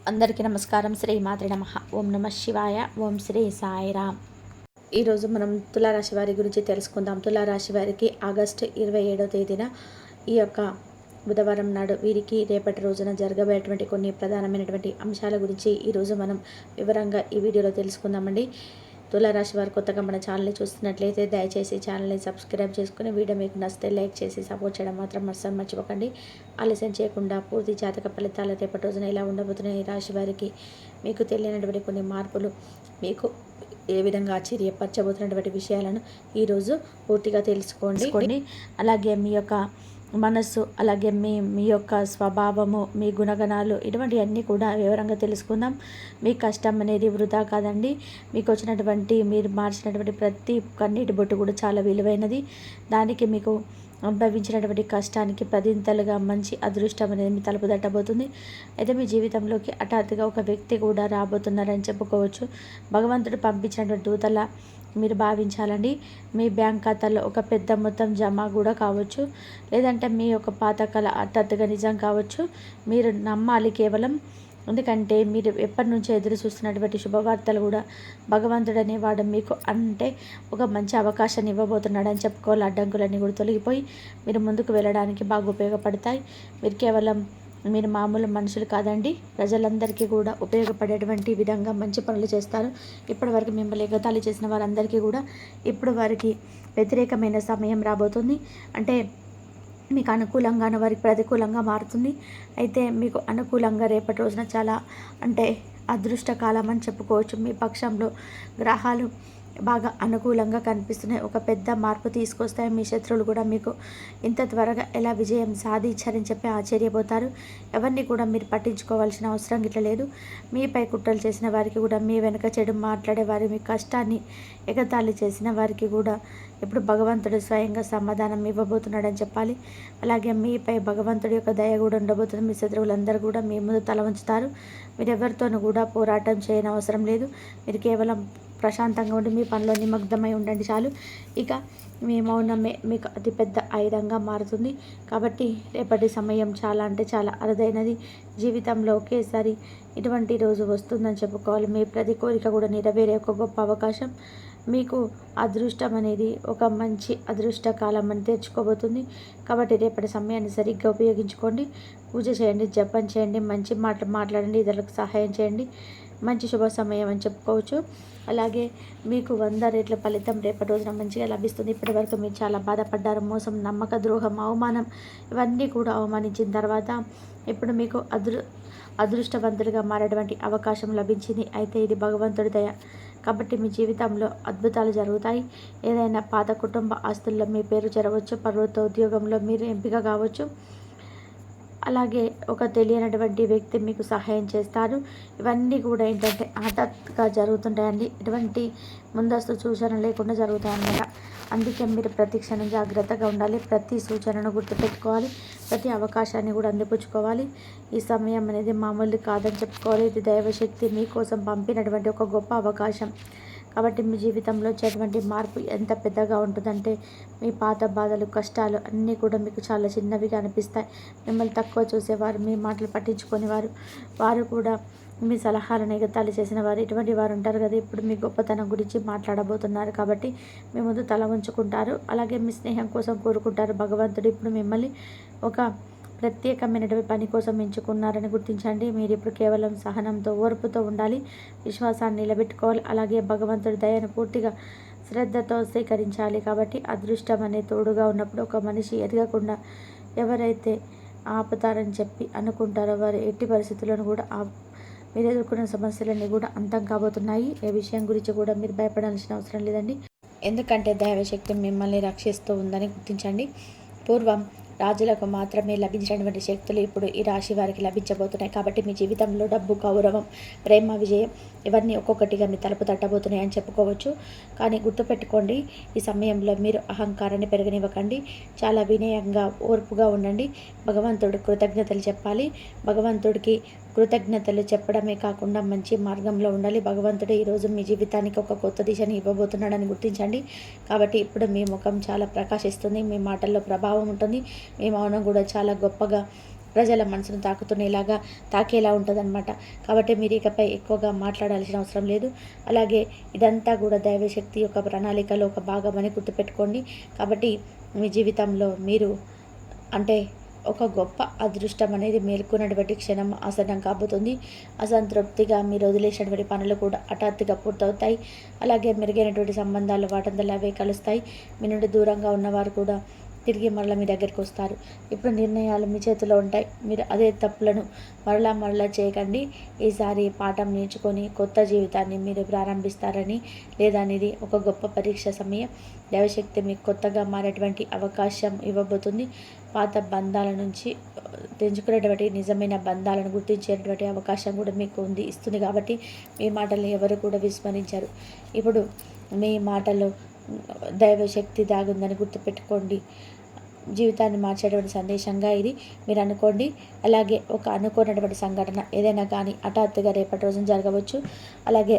అందరికీ నమస్కారం. శ్రీ మాత్రే నమః. ఓం నమ శివాయ. ఓం శ్రీ సాయిరామ్. ఈరోజు మనం తులారాశి వారి గురించి తెలుసుకుందాం. తులారాశి వారికి ఆగస్టు 27వ తేదీన ఈ యొక్క బుధవారం నాడు వీరికి రేపటి రోజున జరగబోయేటువంటి కొన్ని ప్రధానమైనటువంటి అంశాల గురించి ఈరోజు మనం వివరంగా ఈ వీడియోలో తెలుసుకుందామండి. తులారాశి వారు కొత్తగా మన ఛానల్ని చూస్తున్నట్లయితే దయచేసి ఛానల్ని సబ్స్క్రైబ్ చేసుకుని వీడియో మీకు నచ్చితే లైక్ చేసి సపోర్ట్ చేయడం మాత్రం అస్సలు మర్చిపోకండి. ఆలస్యం చేయకుండా పూర్తి జాతక ఫలితాలు రేపటి రోజున ఎలా ఉండబోతున్నాయి, రాశి వారికి మీకు తెలియనటువంటి కొన్ని మార్పులు మీకు ఏ విధంగా ఆశ్చర్యపరచబోతున్నటువంటి విషయాలను ఈరోజు పూర్తిగా తెలుసుకోండి. అలాగే మీ యొక్క మనస్సు, అలాగే మీ యొక్క స్వభావము, మీ గుణగణాలు, ఇటువంటివన్నీ కూడా వివరంగా తెలుసుకుందాం. మీ కష్టం అనేది వృధా కాదండి. మీకు వచ్చినటువంటి మీరు మార్చినటువంటి ప్రతి కన్నీటి బొట్టు కూడా చాలా విలువైనది. దానికి మీకు అనుభవించినటువంటి కష్టానికి పదింతలుగా మంచి అదృష్టం అనేది మీ తలుపు తట్టబోతుంది. అయితే మీ జీవితంలోకి హఠాత్తుగా ఒక వ్యక్తి కూడా రాబోతున్నారని చెప్పుకోవచ్చు. భగవంతుడు పంపించినటువంటి దూతల మీరు భావించాలండి. మీ బ్యాంక్ ఖాతాలో ఒక పెద్ద మొత్తం జమ కూడా కావచ్చు, లేదంటే మీ యొక్క పాత కళ హఠాత్తుగా నిజం కావచ్చు. మీరు నమ్మాలి కేవలం. ఎందుకంటే మీరు ఎప్పటి నుంచో ఎదురు చూస్తున్నటువంటి శుభవార్తలు కూడా భగవంతుడు అనేవాడు మీకు అంటే ఒక మంచి అవకాశాన్ని ఇవ్వబోతున్నాడని చెప్పుకోవాలి. అడ్డంకులన్నీ కూడా తొలగిపోయి మీరు ముందుకు వెళ్ళడానికి బాగా ఉపయోగపడతాయి. మీరు మామూలు మనుషులు కాదండి. ప్రజలందరికీ కూడా ఉపయోగపడేటువంటి విధంగా మంచి పనులు చేస్తారు. ఇప్పటి వరకు మిమ్మల్ని ఎగతాళి చేసిన వారందరికీ కూడా ఇప్పుడు వారికి వ్యతిరేకమైన సమయం రాబోతుంది. అంటే మీకు అనుకూలంగానే వారికి ప్రతికూలంగా మారుతుంది. అయితే మీకు అనుకూలంగా రేపటి రోజున చాలా అంటే అదృష్టకాలం అని చెప్పుకోవచ్చు. మీ పక్షంలో గ్రహాలు బాగా అనుకూలంగా కనిపిస్తున్నాయి. ఒక పెద్ద మార్పు తీసుకొస్తాయి. మీ శత్రువులు కూడా మీకు ఇంత త్వరగా ఎలా విజయం సాధించారని చెప్పి ఆశ్చర్యపోతారు. ఎవరిని కూడా మీరు పట్టించుకోవాల్సిన అవసరం గిట్ల లేదు. మీపై కుట్రలు చేసిన వారికి కూడా, మీ వెనుక చెడు మాట్లాడే వారి, మీ కష్టాన్ని ఎగతాళి చేసిన వారికి కూడా ఇప్పుడు భగవంతుడు స్వయంగా సమాధానం ఇవ్వబోతున్నాడని చెప్పాలి. అలాగే మీపై భగవంతుడి యొక్క దయ కూడా ఉండబోతుంది. మీ శత్రువులందరూ కూడా మీ ముందు తల ఉంచుతారు. మీరు ఎవరితోనూ కూడా పోరాటం చేయని అవసరం లేదు. మీరు కేవలం ప్రశాంతంగా ఉండి మీ పనిలో నిమగ్నమై ఉండండి చాలు. ఇక మీ మౌనమే మీకు అతిపెద్ద ఆయుధంగా మారుతుంది. కాబట్టి రేపటి సమయం చాలా అంటే చాలా అరుదైనది. జీవితంలో ఒకేసారి ఇటువంటి రోజు వస్తుందని చెప్పుకోవాలి. మీ ప్రతి కోరిక కూడా నెరవేరే ఒక గొప్ప అవకాశం. మీకు అదృష్టం అనేది ఒక మంచి అదృష్ట కాలం అని తెచ్చుకోబోతుంది. కాబట్టి రేపటి సమయాన్ని సరిగ్గా ఉపయోగించుకోండి. పూజ చేయండి, జపం చేయండి, మంచి మాటలు మాట్లాడండి, ఇతరులకు సహాయం చేయండి. మంచి శుభ సమయం అని చెప్పుకోవచ్చు. అలాగే మీకు 100 రెట్ల ఫలితం రేపటి రోజున మంచిగా లభిస్తుంది. ఇప్పటి వరకు మీరు చాలా బాధపడ్డారు. మోసం, నమ్మక ద్రోహం, అవమానం ఇవన్నీ కూడా అవమానించిన తర్వాత ఇప్పుడు మీకు అదృష్టవంతులుగా మారేటువంటి అవకాశం లభించింది. అయితే ఇది భగవంతుడి దయ. కాబట్టి మీ జీవితంలో అద్భుతాలు జరుగుతాయి. ఏదైనా పాత కుటుంబ ఆస్తుల్లో మీ పేరు చేరవచ్చు. ప్రభుత్వ ఉద్యోగంలో మీరు ఎంపిక కావచ్చు. అలాగే ఒక తెలియనటువంటి వ్యక్తి మీకు సహాయం చేస్తారు. ఇవన్నీ కూడా ఏంటంటే హఠాత్తుగా జరుగుతుంటాయండి. ఎటువంటి ముందస్తు సూచన లేకుండా జరుగుతాయన్నమాట. అందుకే మీరు ప్రతి క్షణం జాగ్రత్తగా ఉండాలి. ప్రతి సూచనను గుర్తుపెట్టుకోవాలి. ప్రతి అవకాశాన్ని కూడా అందిపుచ్చుకోవాలి. ఈ సమయం అనేది మామూలు కాదని చెప్పుకోవాలి. ఇది దైవశక్తి మీకోసం పంపినటువంటి ఒక గొప్ప అవకాశం. కాబట్టి మీ జీవితంలో వచ్చేటువంటి మార్పు ఎంత పెద్దగా ఉంటుందంటే మీ పాత బాధలు, కష్టాలు అన్నీ కూడా మీకు చాలా చిన్నవిగా అనిపిస్తాయి. మిమ్మల్ని తక్కువ చూసేవారు, మీ మాటలు పట్టించుకొని వారు కూడా మీ సలహాలను ఎగతాళి చేసిన వారు, ఇటువంటి వారు ఉంటారు కదా. ఇప్పుడు మీ గొప్పతనం గురించి మాట్లాడబోతున్నారు. కాబట్టి మీ ముందు తల ఉంచుకుంటారు. అలాగే మీ స్నేహం కోసం కోరుకుంటారు. భగవంతుడు ఇప్పుడు మిమ్మల్ని ఒక ప్రత్యేకమైనటువంటి పని కోసం ఎంచుకున్నారని గుర్తించండి. మీరు ఇప్పుడు కేవలం సహనంతో, ఓర్పుతో ఉండాలి. విశ్వాసాన్ని నిలబెట్టుకోవాలి. అలాగే భగవంతుడి దయను పూర్తిగా శ్రద్ధతో స్వీకరించాలి. కాబట్టి అదృష్టం అనే తోడుగా ఉన్నప్పుడు ఒక మనిషి ఎదగకుండా ఎవరైతే ఆపుతారని చెప్పి అనుకుంటారో వారు ఎట్టి పరిస్థితులను కూడా మీరు ఎదుర్కొన్న సమస్యలన్నీ కూడా అంతం కాబోతున్నాయి. ఏ విషయం గురించి కూడా మీరు భయపడాల్సిన అవసరం లేదండి. ఎందుకంటే దైవశక్తి మిమ్మల్ని రక్షిస్తూ ఉందని గుర్తించండి. పూర్వం రాజులకు మాత్రమే లభించినటువంటి శక్తులు ఇప్పుడు ఈ రాశి వారికి లభించబోతున్నాయి. కాబట్టి మీ జీవితంలో డబ్బు, గౌరవం, ప్రేమ, విజయం ఇవన్నీ ఒక్కొక్కటిగా మీ తలుపు తట్టబోతున్నాయి అని చెప్పుకోవచ్చు. కానీ గుర్తుపెట్టుకోండి, ఈ సమయంలో మీరు అహంకారాన్ని పెరగనివ్వకండి. చాలా వినయంగా, ఓర్పుగా ఉండండి. భగవంతుడికి కృతజ్ఞతలు చెప్పాలి. భగవంతుడికి కృతజ్ఞతలు చెప్పడమే కాకుండా మంచి మార్గంలో ఉండాలి. భగవంతుడు ఈరోజు మీ జీవితానికి ఒక కొత్త దిశని ఇవ్వబోతున్నాడని గుర్తించండి. కాబట్టి ఇప్పుడు మీ ముఖం చాలా ప్రకాశిస్తుంది. మీ మాటల్లో ప్రభావం ఉంటుంది. మీ మౌనం కూడా చాలా గొప్పగా ప్రజల మనసును తాకేలా ఉంటుందన్నమాట. కాబట్టి మీరు ఇకపై ఎక్కువగా మాట్లాడాల్సిన అవసరం లేదు. అలాగే ఇదంతా కూడా దైవశక్తి యొక్క ప్రణాళికలో ఒక భాగమని గుర్తుపెట్టుకోండి. కాబట్టి మీ జీవితంలో మీరు అంటే ఒక గొప్ప అదృష్టం అనేది మేల్కొన్నటువంటి క్షణం ఆసన్నం కాబోతుంది. అసంతృప్తిగా మీరు వదిలేసినటువంటి పనులు కూడా హఠాత్తుగా పూర్తవుతాయి. అలాగే మెరుగైనటువంటి సంబంధాలు వాటంతలో అవే కలుస్తాయి. మీ నుండి దూరంగా ఉన్నవారు కూడా తిరిగి మరలా మీ దగ్గరికి వస్తారు. ఇప్పుడు నిర్ణయాలు మీ చేతిలో ఉంటాయి. మీరు అదే తప్పులను మరలా చేయకండి. ఈసారి పాఠం నేర్చుకొని కొత్త జీవితాన్ని మీరు ప్రారంభిస్తారని లేదా అనేది ఒక గొప్ప పరీక్ష సమయం. దైవశక్తి మీకు కొత్తగా మారేటువంటి అవకాశం ఇవ్వబోతుంది. పాత బంధాల నుంచి తెంచుకునేటువంటి నిజమైన బంధాలను గుర్తించేటువంటి అవకాశం కూడా మీకు ఇస్తుంది. కాబట్టి మీ మాటలు ఎవరు కూడా విస్మరించారు. ఇప్పుడు మీ మాటలో దైవశక్తి దాగుందని గుర్తుపెట్టుకోండి. జీవితాన్ని మార్చేటువంటి సందేశంగా ఇది మీరు అనుకోండి. అలాగే ఒక అనుకోనటువంటి సంఘటన ఏదైనా కానీ హఠాత్తుగా రేపటి రోజున జరగవచ్చు. అలాగే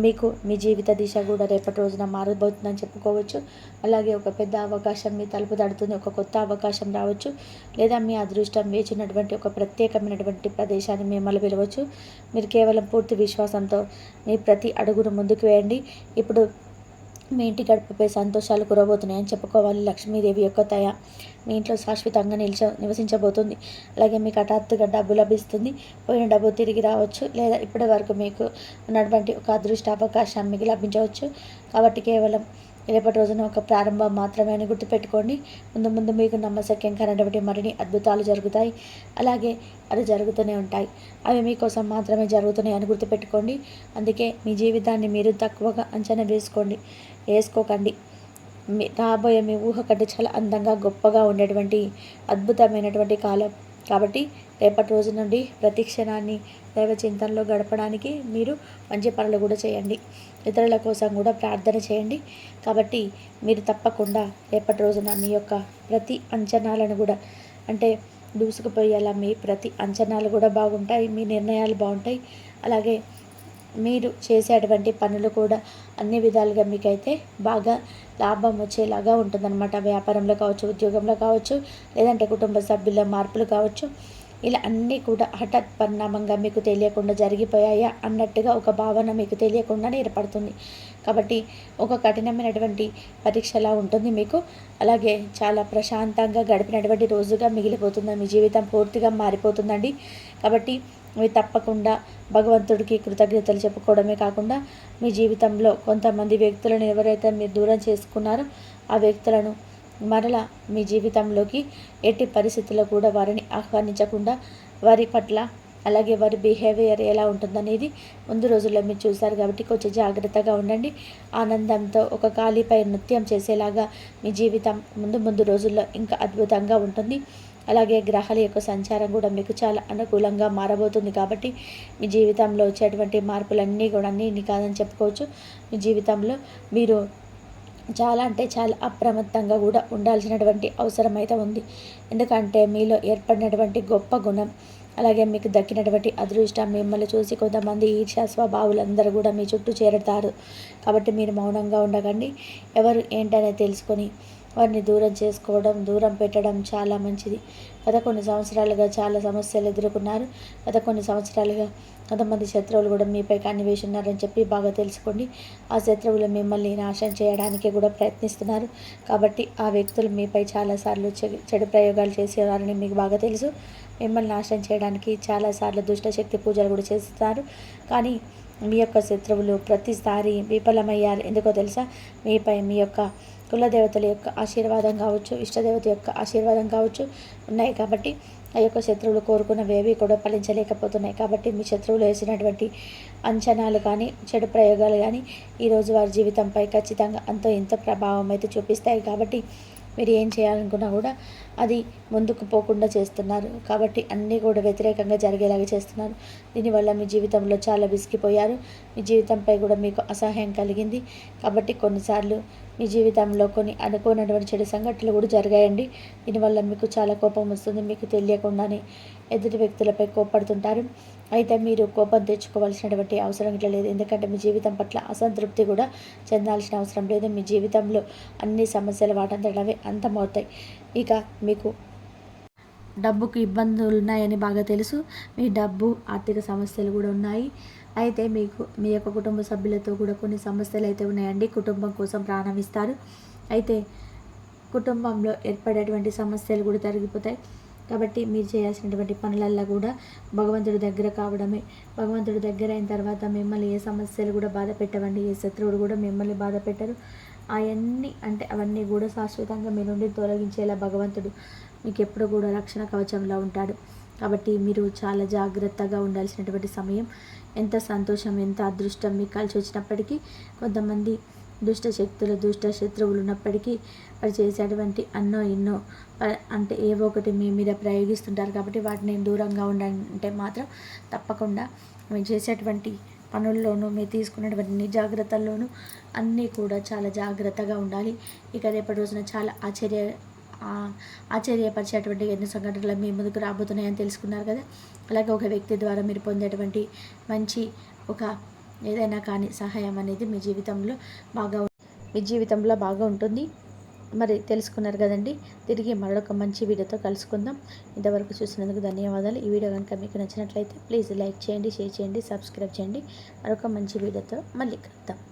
మీకు మీ జీవిత దిశ కూడా రేపటి రోజున మారబోతుందని చెప్పుకోవచ్చు. అలాగే ఒక పెద్ద అవకాశం మీ తలుపు తడుతుంది. ఒక కొత్త అవకాశం రావచ్చు. లేదా మీ అదృష్టం వేచినటువంటి ఒక ప్రత్యేకమైనటువంటి ప్రదేశాన్ని మిమ్మల్ని పిలవచ్చు. మీరు కేవలం పూర్తి విశ్వాసంతో మీ ప్రతి అడుగును ముందుకు వేయండి. ఇప్పుడు మీ ఇంటి గడపపై సంతోషాలు కురబోతున్నాయని చెప్పుకోవాలి. లక్ష్మీదేవి యొక్క దయ మీ ఇంట్లో శాశ్వతంగా నివసించబోతుంది. అలాగే మీకు హఠాత్తుగా డబ్బు లభిస్తుంది. పోయిన డబ్బు తిరిగి రావచ్చు. లేదా ఇప్పటి వరకు మీకు ఉన్నటువంటి ఒక అదృష్ట అవకాశం మీకు లభించవచ్చు. కాబట్టి కేవలం రేపటి రోజున ఒక ప్రారంభం మాత్రమే అని గుర్తుపెట్టుకోండి. ముందు మీకు నమ్మశక్యంకరమైనటువంటి మరిన్ని అద్భుతాలు జరుగుతాయి. అలాగే అది జరుగుతూనే ఉంటాయి. అవి మీకోసం మాత్రమే జరుగుతున్నాయి అని గుర్తుపెట్టుకోండి. అందుకే మీ జీవితాన్ని మీరు తక్కువగా అంచనా వేసుకోకండి. రాబోయే మీ ఊహ కంటే చాలా అందంగా గొప్పగా ఉండేటువంటి అద్భుతమైనటువంటి కాలం. కాబట్టి రేపటి రోజు నుండి ప్రతి క్షణాన్ని దైవ చింతనలో గడపడానికి మీరు మంచి పనులు కూడా చేయండి. ఇతరుల కోసం కూడా ప్రార్థన చేయండి. కాబట్టి మీరు తప్పకుండా రేపటి రోజున మీ యొక్క ప్రతి అంచనాలను కూడా అంటే దూసుకుపోయేలా మీ ప్రతి అంచనాలు కూడా బాగుంటాయి. మీ నిర్ణయాలు బాగుంటాయి. అలాగే మీరు చేసేటువంటి పనులు కూడా అన్ని విధాలుగా మీకైతే బాగా లాభం వచ్చేలాగా ఉంటుందన్నమాట. వ్యాపారంలో కావచ్చు, ఉద్యోగంలో కావచ్చు, లేదంటే కుటుంబ సభ్యుల మార్పులు కావచ్చు. ఇలా అన్నీ కూడా హఠాత్ పరిణామంగా మీకు తెలియకుండా జరిగిపోయాయా అన్నట్టుగా ఒక భావన మీకు తెలియకుండానే ఏర్పడుతుంది. కాబట్టి ఒక కఠినమైనటువంటి పరీక్షలా ఉంటుంది మీకు. అలాగే చాలా ప్రశాంతంగా గడిపినటువంటి రోజుగా మిగిలిపోతుంది. మీ జీవితం పూర్తిగా మారిపోతుందండి. కాబట్టి మీరు తప్పకుండా భగవంతుడికి కృతజ్ఞతలు చెప్పుకోవడమే కాకుండా మీ జీవితంలో కొంతమంది వ్యక్తులను ఎవరైతే మీరు దూరం చేసుకున్నారో ఆ వ్యక్తులను మరలా మీ జీవితంలోకి ఎట్టి పరిస్థితుల్లో కూడా వారిని ఆహ్వానించకుండా వారి పట్ల అలాగే వారి బిహేవియర్ ఎలా ఉంటుందనేది ముందు రోజుల్లో మీరు చూశారు. కాబట్టి కొంచెం జాగ్రత్తగా ఉండండి. ఆనందంతో ఒక కాలిపై నృత్యం చేసేలాగా మీ జీవితం ముందు రోజుల్లో ఇంకా అద్భుతంగా ఉంటుంది. అలాగే గ్రహాల యొక్క సంచారం కూడా మీకు చాలా అనుకూలంగా మారబోతుంది. కాబట్టి మీ జీవితంలో వచ్చేటువంటి మార్పులన్నీ కూడా అన్నీ కాదని చెప్పుకోవచ్చు. మీ జీవితంలో మీరు చాలా అంటే చాలా అప్రమత్తంగా కూడా ఉండాల్సినటువంటి అవసరం అయితే ఉంది. ఎందుకంటే మీలో ఏర్పడినటువంటి గొప్ప గుణం అలాగే మీకు దక్కినటువంటి అదృష్టం మిమ్మల్ని చూసి కొంతమంది ఈర్ష్య స్వభావులందరూ కూడా మీ చుట్టూ చేరుతారు. కాబట్టి మీరు మౌనంగా ఉండకండి. ఎవరు ఏంటనేది తెలుసుకొని వారిని దూరం పెట్టడం చాలా మంచిది. గత కొన్ని సంవత్సరాలుగా చాలా సమస్యలు ఎదుర్కొన్నారు. గత కొన్ని సంవత్సరాలుగా కొంతమంది శత్రువులు కూడా మీపై కన్నివేసి ఉన్నారని చెప్పి బాగా తెలుసుకోండి. ఆ శత్రువులు మిమ్మల్ని నాశనం చేయడానికి కూడా ప్రయత్నిస్తున్నారు. కాబట్టి ఆ వ్యక్తులు మీపై చాలాసార్లు చెడు ప్రయోగాలు చేసేవారని మీకు బాగా తెలుసు. మిమ్మల్ని నాశనం చేయడానికి చాలాసార్లు దుష్టశక్తి పూజలు కూడా చేస్తున్నారు. కానీ మీ యొక్క శత్రువులు ప్రతిసారి విఫలమయ్యారు. ఎందుకో తెలుసా? మీపై మీ యొక్క కులదేవతల యొక్క ఆశీర్వాదం కావచ్చు, ఇష్టదేవత యొక్క ఆశీర్వాదం కావచ్చు ఉన్నాయి. కాబట్టి ఆ యొక్క శత్రువులు కోరుకున్నవేవి కూడా ఫలించలేకపోతున్నాయి. కాబట్టి మీ శత్రువులు వేసినటువంటి అంచనాలు కానీ చెడు ప్రయోగాలు కానీ ఈరోజు వారి జీవితంపై ఖచ్చితంగా అంతో ఇంత ప్రభావం అయితే చూపిస్తాయి. కాబట్టి మీరు ఏం చేయాలనుకున్నా కూడా అది ముందుకు పోకుండా చేస్తున్నారు. కాబట్టి అన్నీ కూడా వ్యతిరేకంగా జరిగేలాగా చేస్తున్నారు. దీనివల్ల మీ జీవితంలో చాలా విసిగిపోయారు. మీ జీవితంపై కూడా మీకు అసహ్యం కలిగింది. కాబట్టి కొన్నిసార్లు మీ జీవితంలో కొన్ని అనుకోనటువంటి చెడు సంఘటనలు కూడా జరిగాయండి. దీనివల్ల మీకు చాలా కోపం వస్తుంది. మీకు తెలియకుండానే ఎదుటి వ్యక్తులపై కోపడుతుంటారు. అయితే మీరు కోపం తెచ్చుకోవాల్సినటువంటి అవసరం ఇట్లా లేదు. ఎందుకంటే మీ జీవితం పట్ల అసంతృప్తి కూడా చెందాల్సిన అవసరం లేదు. మీ జీవితంలో అన్ని సమస్యలు వాటంతటవే అంతమవుతాయి. ఇక మీకు డబ్బుకు ఇబ్బందులు ఉన్నాయని బాగా తెలుసు. మీ డబ్బు ఆర్థిక సమస్యలు కూడా ఉన్నాయి. అయితే మీకు మీ యొక్క కుటుంబ సభ్యులతో కూడా కొన్ని సమస్యలు అయితే ఉన్నాయండి. కుటుంబం కోసం ప్రాణం ఇస్తారు. అయితే కుటుంబంలో ఏర్పడేటువంటి సమస్యలు కూడా తొలగిపోతాయి. కాబట్టి మీరు చేయాల్సినటువంటి పనులల్లో కూడా భగవంతుడి దగ్గర కావడమే. భగవంతుడి దగ్గర అయిన తర్వాత మిమ్మల్ని ఏ సమస్యలు కూడా బాధ పెట్టవండి. ఏ శత్రువుడు కూడా మిమ్మల్ని బాధ పెట్టరు. అవన్నీ కూడా శాశ్వతంగా మీ నుండి తొలగించేలా భగవంతుడు మీకు ఎప్పుడు కూడా రక్షణ కవచంలో ఉంటాడు. కాబట్టి మీరు చాలా జాగ్రత్తగా ఉండాల్సినటువంటి సమయం. ఎంత సంతోషం, ఎంత అదృష్టం మీకు కలిసి వచ్చినప్పటికీ కొంతమంది దుష్ట శక్తులు, దుష్ట శత్రువులు ఉన్నప్పటికీ వారు చేసేటువంటి ఎన్నో అంటే ఏవో ఒకటి మీ మీద ప్రయోగిస్తుంటారు. కాబట్టి వాటిని దూరంగా ఉండాలంటే మాత్రం తప్పకుండా మీరు చేసేటువంటి పనుల్లోనూ, మీరు తీసుకున్నటువంటి జాగ్రత్తల్లోనూ అన్నీ కూడా చాలా జాగ్రత్తగా ఉండాలి. ఇక రేపటి రోజున చాలా ఆశ్చర్యపరిచేటువంటి ఎన్నో సంఘటనలు మీ ముందుకు రాబోతున్నాయని తెలుసుకున్నారు కదా. అలాగే ఒక వ్యక్తి ద్వారా మీరు పొందేటువంటి మంచి ఏదైనా కానీ సహాయం అనేది మీ జీవితంలో బాగా ఉంటుంది. మరి తెలుసుకున్నారు కదండి. తిరిగి మరొక మంచి వీడియోతో కలుసుకుందాం. ఇంతవరకు చూసినందుకు ధన్యవాదాలు. ఈ వీడియో కనుక మీకు నచ్చినట్లయితే ప్లీజ్ లైక్ చేయండి, షేర్ చేయండి, సబ్స్క్రైబ్ చేయండి. మరొక మంచి వీడియోతో మళ్ళీ కలుద్దాం.